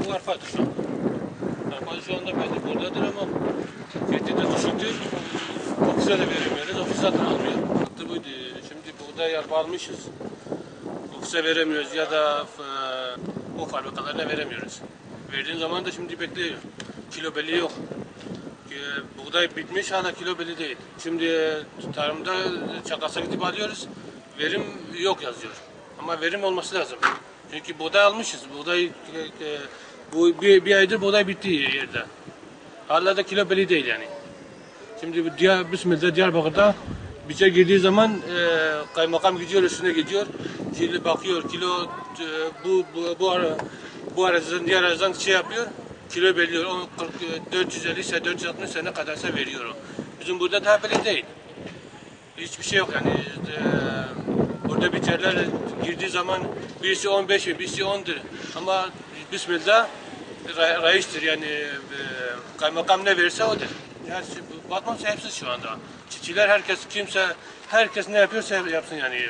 Bu arpadır şu an. Arpa şu anda belli buradadır ama Fethiye'de düşündü. Ofise de veremiyoruz. Ofis zaten almıyor. Hatta buydu. Şimdi buğday arpa almışız. Ofise veremiyoruz ya da o fabrikalarına veremiyoruz. Verdiğin zaman da şimdi bekliyor. Kilo belli yok. Buğday bitmiş hala kilo belli değil. Şimdi tarımda çakasa gidip alıyoruz. Verim yok yazıyor. Ama verim olması lazım. Çünkü buğday almışız. Buğday bu bir aydır buğday bitti yerde. Hala da kilo belli değil yani. Şimdi Bismillah Diyarbakır'da biçe girdiği zaman kaymakam gidiyor üstüne gidiyor. Kilo bakıyor kilo bu araziden diğer araziden şey yapıyor. Kilo belirliyor. 450 ise 460 ise ne kadarsa veriyor o. Bizim burada daha belli değil. Hiçbir şey yok yani. Burada biçerler girdiği zaman birisi 15 birisi 10'dur. Ama Bismillah reistir yani kaymakam ne verirse odur. Yani bakmamsa hepsi şu anda. Çiftçiler herkes ne yapıyorsa yapsın yani.